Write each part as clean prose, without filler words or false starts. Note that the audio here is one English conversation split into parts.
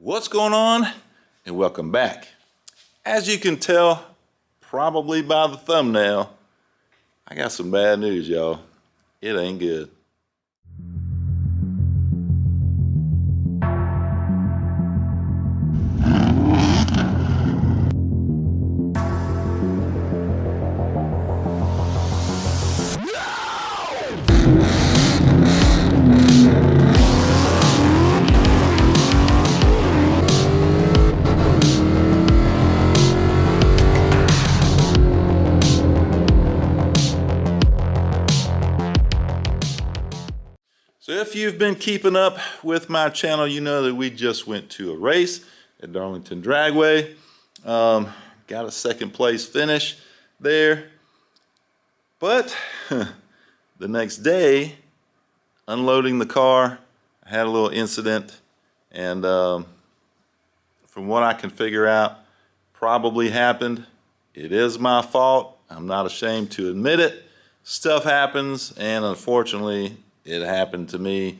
What's going on? And welcome back. As you can tell, probably by the thumbnail, I got some bad news, y'all. It ain't good. So if you've been keeping up with my channel, you know that we just went to a race at Darlington Dragway. Got a second place finish there. But the next day, unloading the car, I had a little incident. And from what I can figure out, probably happened. It is my fault. I'm not ashamed to admit it. Stuff happens, and unfortunately, it happened to me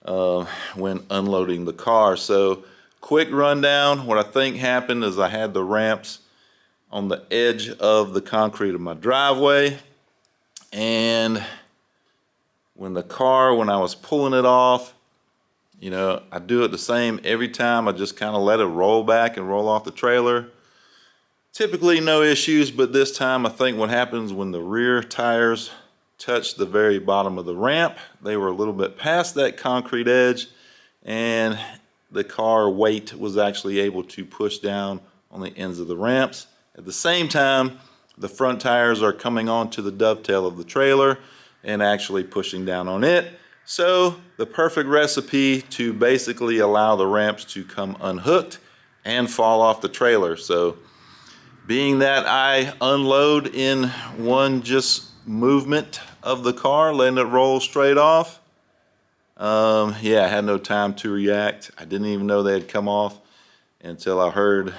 when unloading the car. So quick rundown. What I think happened is I had the ramps on the edge of the concrete of my driveway. And when I was pulling it off, you know, I do it the same every time. I just kind of let it roll back and roll off the trailer. Typically no issues, but this time I think what happens when the rear tires touched the very bottom of the ramp, they were a little bit past that concrete edge, and the car weight was actually able to push down on the ends of the ramps. At the same time, the front tires are coming onto the dovetail of the trailer and actually pushing down on it. So the perfect recipe to basically allow the ramps to come unhooked and fall off the trailer. So being that I unload in one just movement of the car, letting it roll straight off, yeah, I had no time to react. I didn't even know they had come off until I heard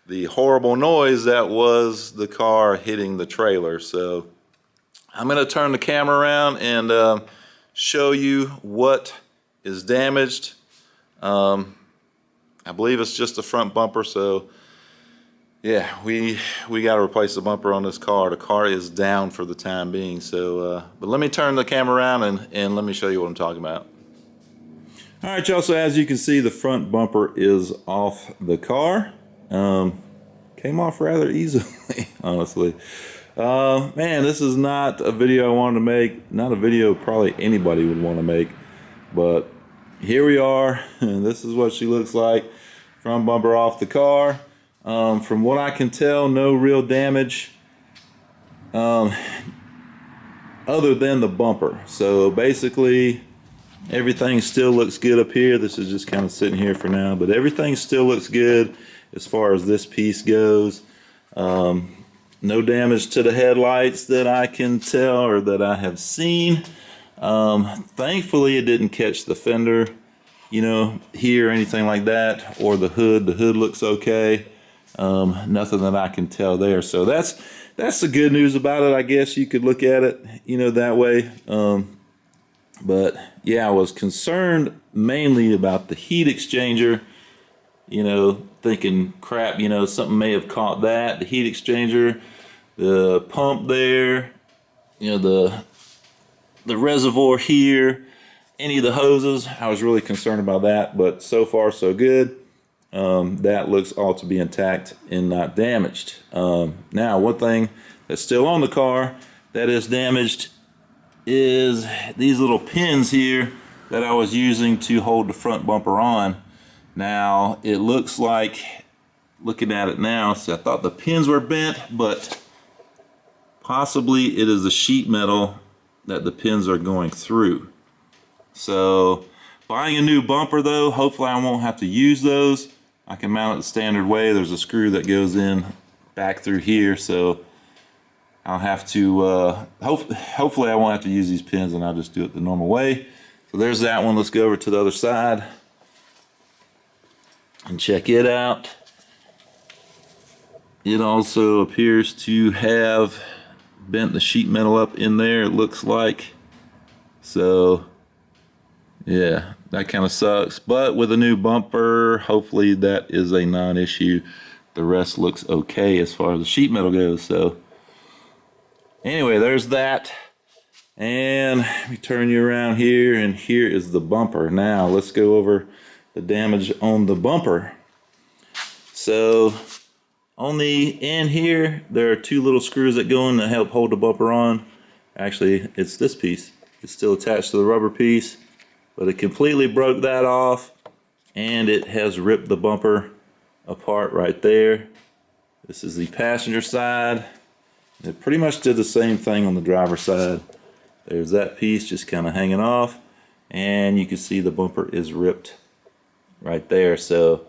the horrible noise that was the car hitting the trailer. So I'm going to turn the camera around and show you what is damaged. I believe it's just the front bumper, so yeah, we got to replace the bumper on this car. The car is down for the time being. So, but let me turn the camera around and let me show you what I'm talking about. All right, y'all. So as you can see, the front bumper is off the car. Came off rather easily, honestly. Man, this is not a video I wanted to make. Not a video probably anybody would want to make. But here we are. And this is what she looks like. Front bumper off the car. From what I can tell, no real damage other than the bumper. So basically, everything still looks good up here. This is just kind of sitting here for now, but everything still looks good as far as this piece goes. No damage to the headlights that I can tell or that I have seen. Thankfully, it didn't catch the fender, you know, here or anything like that, or the hood. The hood looks okay. Nothing that I can tell there. So that's the good news about it. I guess you could look at it, you know, that way. But yeah, I was concerned mainly about the heat exchanger, you know, thinking crap, you know, something may have caught that. The heat exchanger, the pump there, you know, the reservoir here, any of the hoses. I was really concerned about that, but so far so good. That looks all to be intact and not damaged. Now, one thing that's still on the car that is damaged is these little pins here that I was using to hold the front bumper on. Now, it looks like, looking at it now, so I thought the pins were bent, but possibly it is the sheet metal that the pins are going through. So, buying a new bumper though, hopefully I won't have to use those. I can mount it the standard way. There's a screw that goes in back through here, so I'll have to, hopefully I won't have to use these pins and I'll just do it the normal way. So there's that one. Let's go over to the other side and check it out. It also appears to have bent the sheet metal up in there, it looks like. So yeah, that kind of sucks. But with a new bumper, hopefully that is a non-issue. The rest looks okay as far as the sheet metal goes. So anyway, there's that. And let me turn you around here, and here is the bumper. Now let's go over the damage on the bumper. So on the end here, there are two little screws that go in to help hold the bumper on. Actually, it's this piece. It's still attached to the rubber piece, but it completely broke that off, and it has ripped the bumper apart right there. This is the passenger side. It pretty much did the same thing on the driver's side. There's that piece just kind of hanging off, and you can see the bumper is ripped right there. So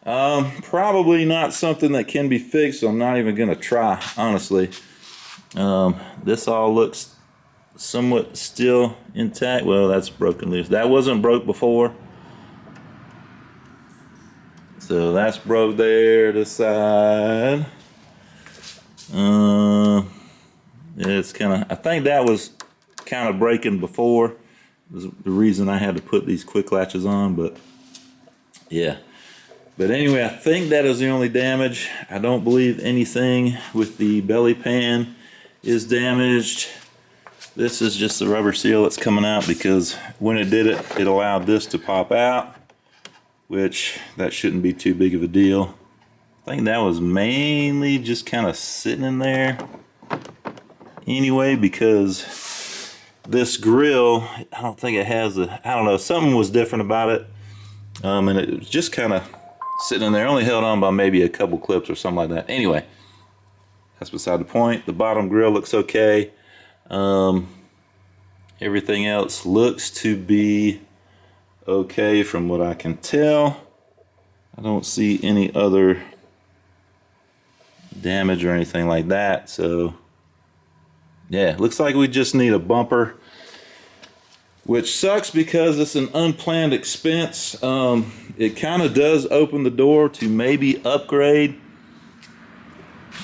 probably not something that can be fixed, so I'm not even gonna try, honestly. This all looks somewhat still intact. Well, that's broken loose. That wasn't broke before. So that's broke there, this side. It's kind of, I think that was kind of breaking before. This is the reason I had to put these quick latches on, but yeah. But anyway, I think that is the only damage. I don't believe anything with the belly pan is damaged. This is just the rubber seal that's coming out, because when it did it, it allowed this to pop out, which that shouldn't be too big of a deal. I think that was mainly just kind of sitting in there anyway, because this grill, I don't think it has a, I don't know, something was different about it. And it was just kind of sitting in there, only held on by maybe a couple clips or something like that. Anyway, that's beside the point. The bottom grill looks okay. Everything else looks to be okay from what I can tell. I don't see any other damage or anything like that. So yeah, looks like we just need a bumper, which sucks because it's an unplanned expense. It kind of does open the door to maybe upgrade.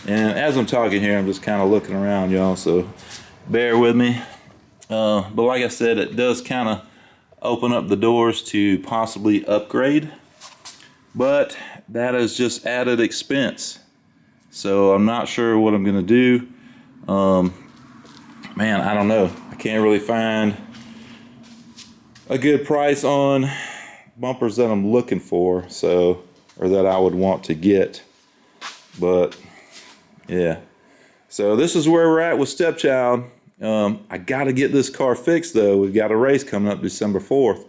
And as I'm talking here, I'm just kind of looking around, y'all, so bear with me. But like I said, it does kind of open up the doors to possibly upgrade. But that is just added expense. So I'm not sure what I'm going to do. Man, I don't know. I can't really find a good price on bumpers that I'm looking for, so, or that I would want to get. But yeah, so this is where we're at with Stepchild. I gotta get this car fixed though. We've got a race coming up December 4th.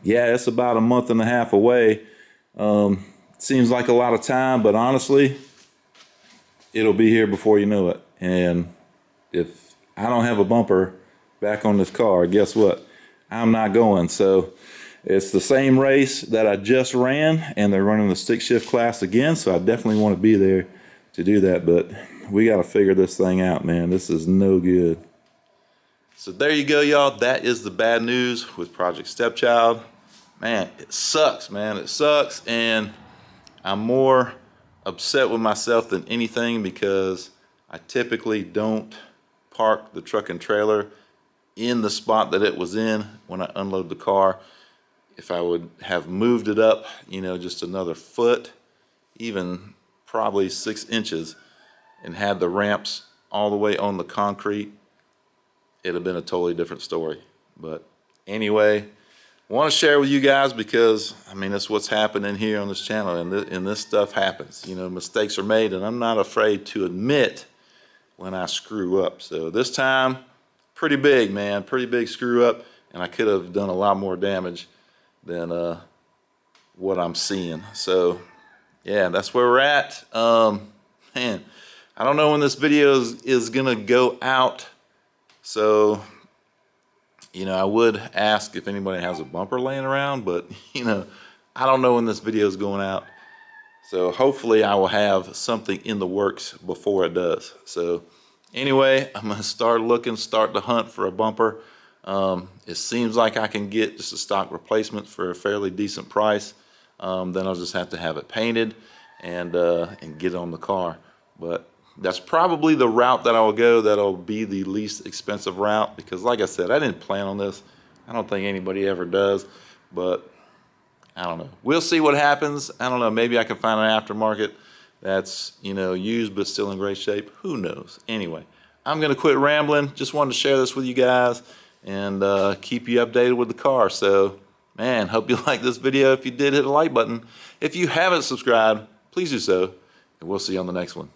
Yeah, it's about a month and a half away. Seems like a lot of time, but honestly, it'll be here before you know it. And if I don't have a bumper back on this car, guess what? I'm not going. So it's the same race that I just ran, and they're running the stick shift class again, so I definitely want to be there to do that. But we got to figure this thing out, man. This is no good. So there you go, y'all. That is the bad news with Project Stepchild. Man, it sucks, man. It sucks, and I'm more upset with myself than anything, because I typically don't park the truck and trailer in the spot that it was in when I unload the car. If I would have moved it up, you know, just another foot, even probably 6 inches, and had the ramps all the way on the concrete, it'd have been a totally different story. But anyway, I want to share with you guys, because I mean, that's what's happening here on this channel, and this stuff happens. You know, mistakes are made, and I'm not afraid to admit when I screw up. So this time, pretty big, man, pretty big screw up, and I could have done a lot more damage than what I'm seeing. So yeah, that's where we're at. Man, I don't know when this video is gonna go out, so you know, I would ask if anybody has a bumper laying around, but you know, I don't know when this video is going out. So hopefully I will have something in the works before it does. So anyway, I'm gonna start the hunt for a bumper. It seems like I can get just a stock replacement for a fairly decent price. Then I'll just have to have it painted and get it on the car. But that's probably the route that I will go. That'll be the least expensive route, because like I said, I didn't plan on this. I don't think anybody ever does. but I don't know. We'll see what happens. I don't know. Maybe I can find an aftermarket that's, you know, used but still in great shape. Who knows? Anyway, I'm going to quit rambling. Just wanted to share this with you guys and keep you updated with the car. So, man, hope you like this video. If you did, hit the like button. If you haven't subscribed, please do so. And we'll see you on the next one.